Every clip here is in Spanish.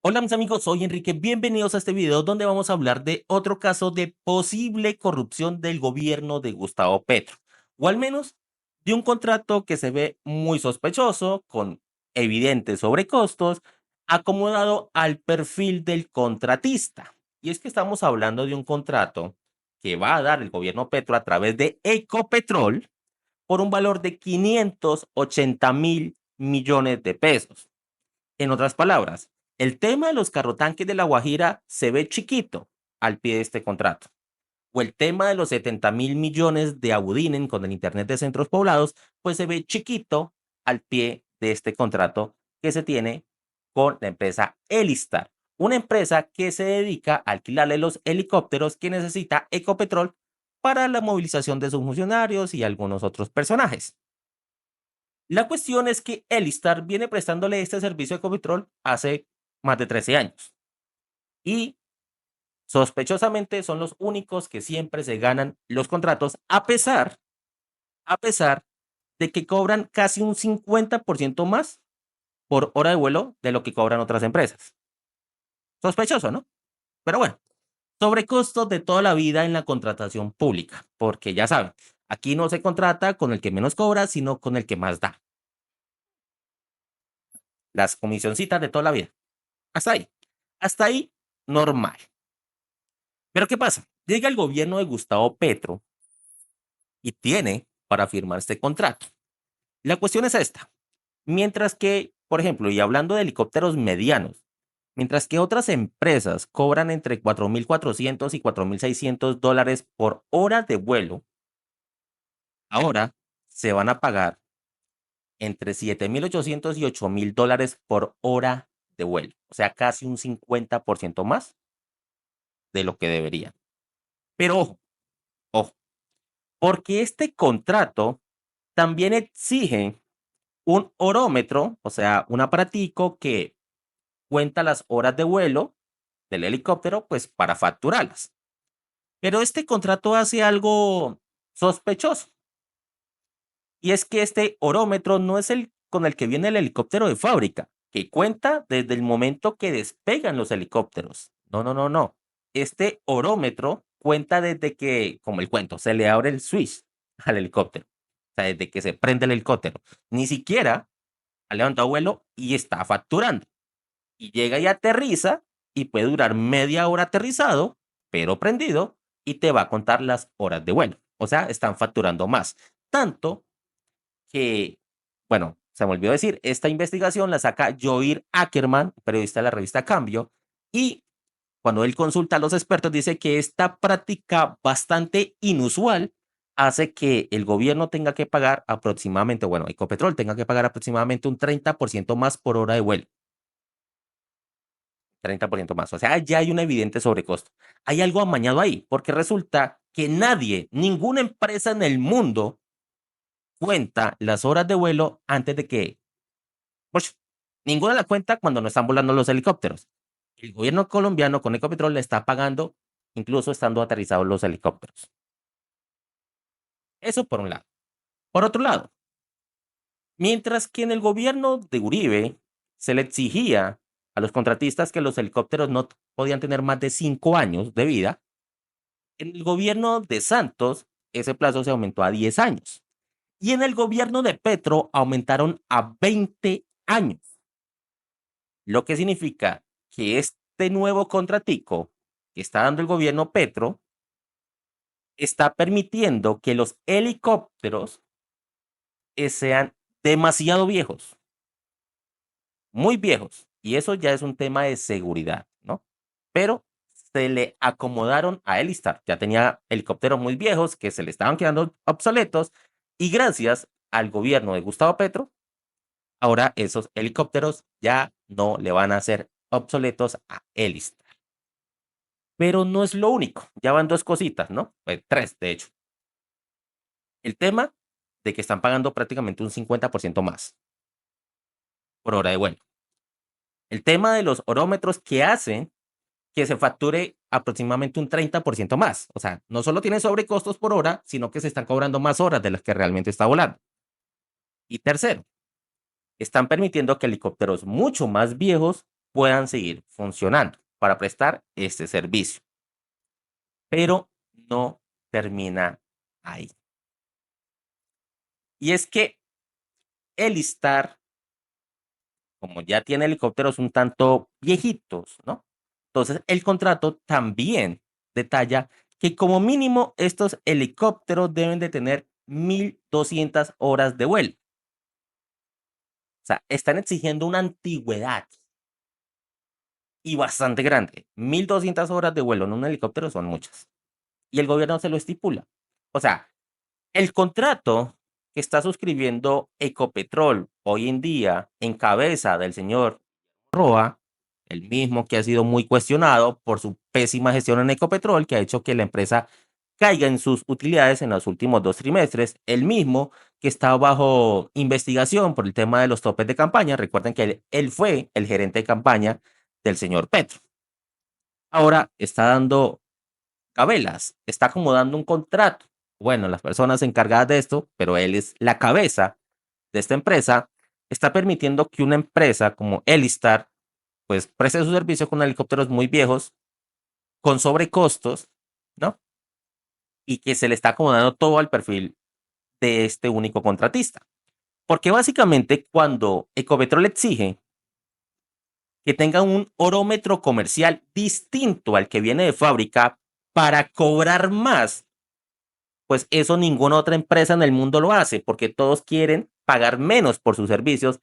Hola mis amigos, soy Enrique, bienvenidos a este video donde vamos a hablar de otro caso de posible corrupción del gobierno de Gustavo Petro, o al menos de un contrato que se ve muy sospechoso, con evidentes sobrecostos, acomodado al perfil del contratista. Y es que estamos hablando de un contrato que va a dar el gobierno Petro a través de Ecopetrol por un valor de 580.000 millones de pesos. En otras palabras, el tema de los carrotanques de La Guajira se ve chiquito al pie de este contrato. O el tema de los 70.000 millones de Abudinen con el Internet de centros poblados, pues se ve chiquito al pie de este contrato que se tiene con la empresa Elistar, una empresa que se dedica a alquilarle los helicópteros que necesita Ecopetrol para la movilización de sus funcionarios y algunos otros personajes. La cuestión es que Elistar viene prestándole este servicio a Ecopetrol hace más de 13 años y sospechosamente son los únicos que siempre se ganan los contratos a pesar de que cobran casi un 50% más por hora de vuelo de lo que cobran otras empresas. Sospechoso, ¿no? Pero bueno, sobrecostos de toda la vida en la contratación pública, porque ya saben, aquí no se contrata con el que menos cobra, sino con el que más da. Las comisioncitas de toda la vida. Hasta ahí. Hasta ahí, normal. Pero ¿qué pasa? Llega el gobierno de Gustavo Petro y tiene para firmar este contrato. La cuestión es esta. Mientras que, por ejemplo, y hablando de helicópteros medianos, mientras que otras empresas cobran entre 4.400 y 4.600 dólares por hora de vuelo, ahora se van a pagar entre 7.800 y 8.000 dólares por hora de vuelo. O sea, casi un 50% más de lo que deberían. Pero ojo, ojo, porque este contrato también exige un orómetro, o sea, un aparatico que cuenta las horas de vuelo del helicóptero, pues para facturarlas. Pero este contrato hace algo sospechoso, y es que este orómetro no es el con el que viene el helicóptero de fábrica, que cuenta desde el momento que despegan los helicópteros. No, no, no, no. Este orómetro cuenta desde que, como el cuento, se le abre el switch al helicóptero. O sea, desde que se prende el helicóptero. Ni siquiera ha levantado vuelo y está facturando. Y llega y aterriza y puede durar media hora aterrizado, pero prendido, y te va a contar las horas de vuelo. O sea, están facturando más. Tanto que, bueno, se me olvidó decir, esta investigación la saca Joir Ackerman, periodista de la revista Cambio, y cuando él consulta a los expertos dice que esta práctica bastante inusual hace que el gobierno tenga que pagar aproximadamente, bueno, Ecopetrol tenga que pagar aproximadamente un 30% más por hora de vuelo. 30% más. O sea, ya hay un evidente sobrecosto. Hay algo amañado ahí, porque resulta que nadie, ninguna empresa en el mundo cuenta las horas de vuelo antes de que, pues, ninguna la cuenta cuando no están volando los helicópteros. El gobierno colombiano con Ecopetrol le está pagando incluso estando aterrizados los helicópteros. Eso por un lado. Por otro lado, mientras que en el gobierno de Uribe se le exigía a los contratistas que los helicópteros no podían tener más de 5 años de vida, en el gobierno de Santos ese plazo se aumentó a 10 años. Y en el gobierno de Petro aumentaron a 20 años. Lo que significa que este nuevo contratico que está dando el gobierno Petro está permitiendo que los helicópteros sean demasiado viejos, muy viejos. Y eso ya es un tema de seguridad, ¿no? Pero se le acomodaron a Elistar. Ya tenía helicópteros muy viejos que se le estaban quedando obsoletos. Y gracias al gobierno de Gustavo Petro, ahora esos helicópteros ya no le van a ser obsoletos a Elistar. Pero no es lo único. Ya van dos cositas, ¿no? Tres, de hecho. El tema de que están pagando prácticamente un 50% más por hora de vuelo. El tema de los orómetros que hacen que se facture aproximadamente un 30% más. O sea, no solo tiene sobrecostos por hora, sino que se están cobrando más horas de las que realmente está volando. Y tercero, están permitiendo que helicópteros mucho más viejos puedan seguir funcionando para prestar este servicio. Pero no termina ahí. Y es que Elistar, como ya tiene helicópteros un tanto viejitos, ¿no? Entonces, el contrato también detalla que como mínimo estos helicópteros deben de tener 1.200 horas de vuelo. O sea, están exigiendo una antigüedad y bastante grande. 1.200 horas de vuelo en un helicóptero son muchas. Y el gobierno se lo estipula. O sea, el contrato que está suscribiendo Ecopetrol hoy en día en cabeza del señor Roa, el mismo que ha sido muy cuestionado por su pésima gestión en Ecopetrol, que ha hecho que la empresa caiga en sus utilidades en los últimos 2 trimestres, el mismo que está bajo investigación por el tema de los topes de campaña. Recuerden que él fue el gerente de campaña del señor Petro. Ahora está dando cabelas, está acomodando un contrato. Bueno, las personas encargadas de esto, pero él es la cabeza de esta empresa, está permitiendo que una empresa como Elistar pues preste su servicio con helicópteros muy viejos, con sobrecostos, ¿no? Y que se le está acomodando todo al perfil de este único contratista. Porque básicamente cuando Ecopetrol exige que tenga un orómetro comercial distinto al que viene de fábrica para cobrar más, pues eso ninguna otra empresa en el mundo lo hace, porque todos quieren pagar menos por sus servicios.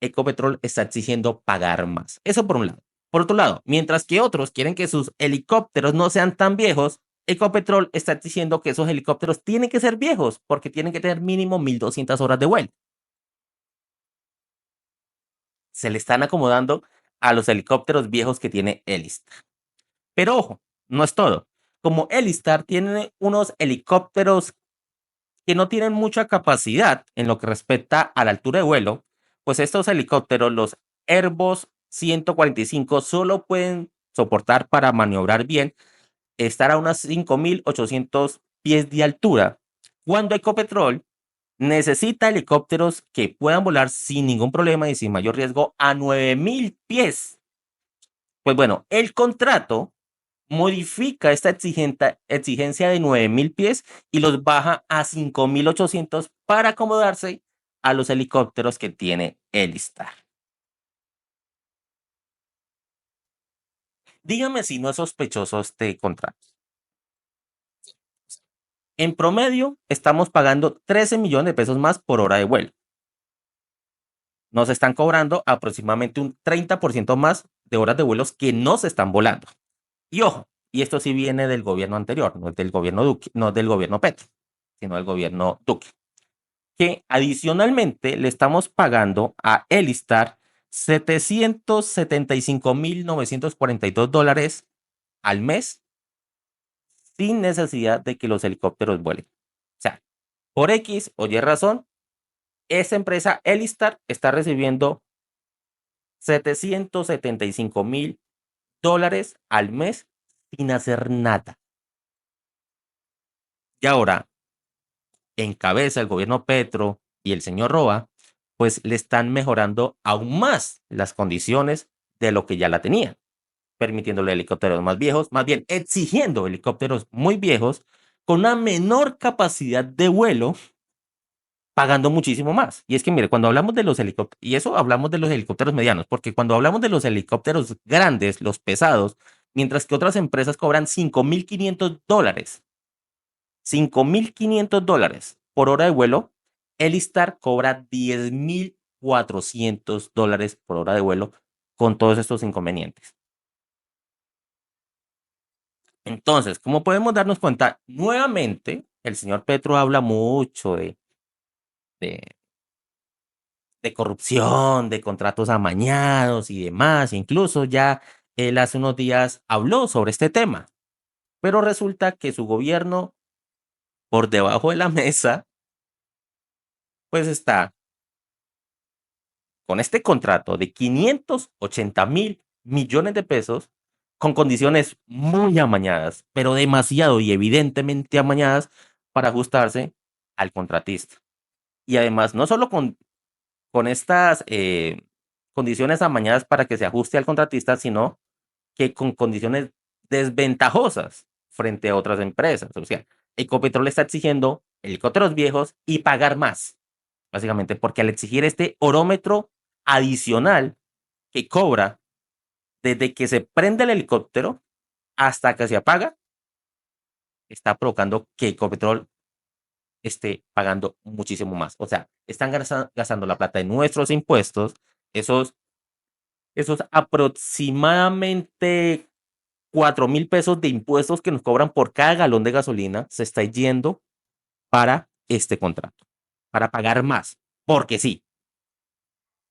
Ecopetrol está exigiendo pagar más. Eso por un lado. Por otro lado, mientras que otros quieren que sus helicópteros no sean tan viejos, Ecopetrol está exigiendo que esos helicópteros tienen que ser viejos porque tienen que tener mínimo 1.200 horas de vuelo. Se le están acomodando a los helicópteros viejos que tiene Elistar. Pero ojo, no es todo. Como Elistar tiene unos helicópteros que no tienen mucha capacidad en lo que respecta a la altura de vuelo, pues estos helicópteros, los Airbus 145, solo pueden soportar para maniobrar bien, estar a unas 5.800 pies de altura, cuando Ecopetrol necesita helicópteros que puedan volar sin ningún problema y sin mayor riesgo a 9.000 pies. Pues bueno, el contrato modifica esta exigencia de 9.000 pies y los baja a 5.800 para acomodarse a los helicópteros que tiene Elistar. Dígame si no es sospechoso este contrato. En promedio, estamos pagando 13 millones de pesos más por hora de vuelo. Nos están cobrando aproximadamente un 30% más de horas de vuelos que no se están volando. Y ojo, y esto sí viene del gobierno anterior, no es del gobierno Duque, no es del gobierno Petro, sino del gobierno Duque. Que adicionalmente le estamos pagando a Elistar $775,942 al mes sin necesidad de que los helicópteros vuelen. O sea, por X o Y razón, esa empresa Elistar está recibiendo $775,000 al mes sin hacer nada. Y ahora, encabeza el gobierno Petro y el señor Roa, pues le están mejorando aún más las condiciones de lo que ya la tenían, permitiéndole helicópteros más viejos, más bien exigiendo helicópteros muy viejos con una menor capacidad de vuelo, pagando muchísimo más. Y es que, mire, cuando hablamos de los helicópteros, y eso hablamos de los helicópteros medianos, porque cuando hablamos de los helicópteros grandes, los pesados, mientras que otras empresas cobran $5.500, $5.500 por hora de vuelo, Elistar cobra $10.400 por hora de vuelo con todos estos inconvenientes. Entonces, como podemos darnos cuenta, nuevamente el señor Petro habla mucho de, de corrupción, de contratos amañados y demás. Incluso ya él hace unos días habló sobre este tema, pero resulta que su gobierno, por debajo de la mesa, pues está con este contrato de 580,000 millones de pesos, con condiciones muy amañadas, pero demasiado y evidentemente amañadas para ajustarse al contratista. Y además, no solo con estas condiciones amañadas para que se ajuste al contratista, sino que con condiciones desventajosas frente a otras empresas. O sea, Ecopetrol está exigiendo helicópteros viejos y pagar más, básicamente, porque al exigir este orómetro adicional que cobra desde que se prende el helicóptero hasta que se apaga, está provocando que Ecopetrol esté pagando muchísimo más. O sea, están gastando la plata de nuestros impuestos, esos, esos aproximadamente 4.000 pesos de impuestos que nos cobran por cada galón de gasolina, se está yendo para este contrato, para pagar más, porque sí,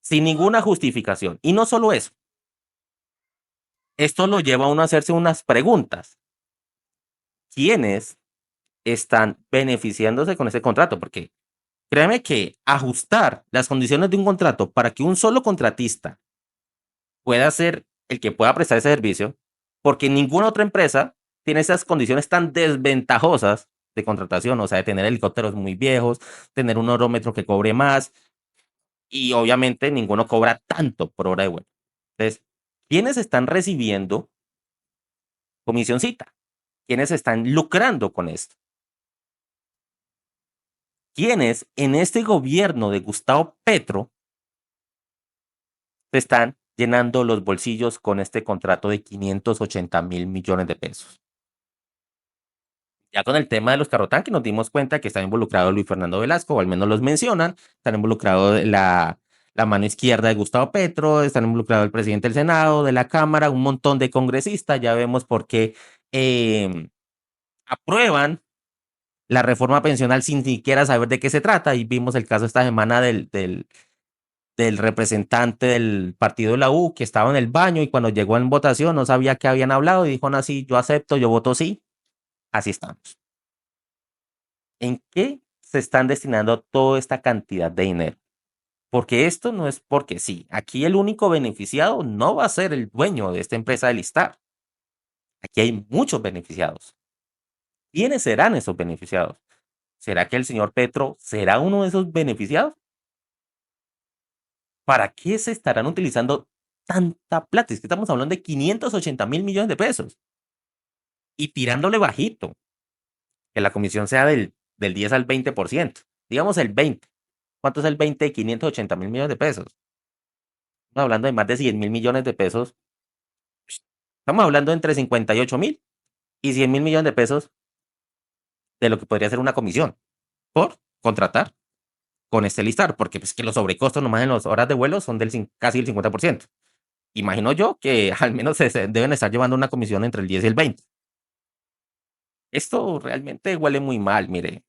sin ninguna justificación. Y no solo eso, esto lo lleva a uno a hacerse unas preguntas. ¿Quiénes están beneficiándose con ese contrato? Porque créeme que ajustar las condiciones de un contrato para que un solo contratista pueda ser el que pueda prestar ese servicio, porque ninguna otra empresa tiene esas condiciones tan desventajosas de contratación, o sea, de tener helicópteros muy viejos, tener un orómetro que cobre más, y obviamente ninguno cobra tanto por hora de vuelo. Entonces, ¿quiénes están recibiendo comisioncita? ¿Quiénes están lucrando con esto? ¿Quiénes en este gobierno de Gustavo Petro se están llenando los bolsillos con este contrato de 580.000 millones de pesos? Ya con el tema de los carrotanques nos dimos cuenta que está involucrado Luis Fernando Velasco, o al menos los mencionan, están involucrados la mano izquierda de Gustavo Petro, están involucrados el presidente del Senado, de la Cámara, un montón de congresistas, ya vemos por qué aprueban la reforma pensional sin siquiera saber de qué se trata, y vimos el caso esta semana del representante del partido de la U que estaba en el baño y cuando llegó en votación no sabía qué habían hablado y dijo, no, sí, yo acepto, yo voto sí, así estamos. ¿En qué se están destinando toda esta cantidad de dinero? Porque esto no es porque sí. Aquí el único beneficiado no va a ser el dueño de esta empresa de listar. Aquí hay muchos beneficiados. ¿Quiénes serán esos beneficiados? ¿Será que el señor Petro será uno de esos beneficiados? ¿Para qué se estarán utilizando tanta plata? Es que estamos hablando de 580.000 millones de pesos y tirándole bajito, que la comisión sea del 10 al 20%. Digamos el 20. ¿Cuánto es el 20 de 580.000 millones de pesos? Estamos hablando de más de 100.000 millones de pesos. Estamos hablando de entre 58.000 y 100.000 millones de pesos de lo que podría ser una comisión por contratar con este listar, porque pues que los sobrecostos nomás en las horas de vuelo son casi el 50%. Imagino yo que al menos se deben estar llevando una comisión entre el 10 y el 20. Esto realmente huele muy mal, mire.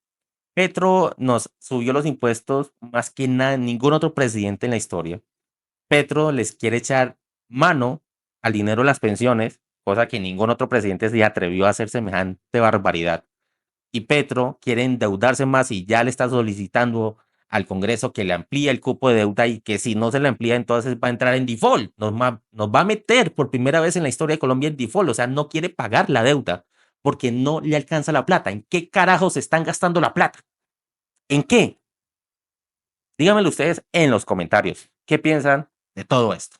Petro nos subió los impuestos más que ningún otro presidente en la historia. Petro les quiere echar mano al dinero de las pensiones, cosa que ningún otro presidente se atrevió a hacer semejante barbaridad. Y Petro quiere endeudarse más y ya le está solicitando al Congreso que le amplíe el cupo de deuda y que si no se le amplía entonces va a entrar en default. Nos va a meter por primera vez en la historia de Colombia en default, o sea, no quiere pagar la deuda porque no le alcanza la plata. ¿En qué carajos están gastando la plata? ¿En qué? Díganmelo ustedes en los comentarios. ¿Qué piensan de todo esto?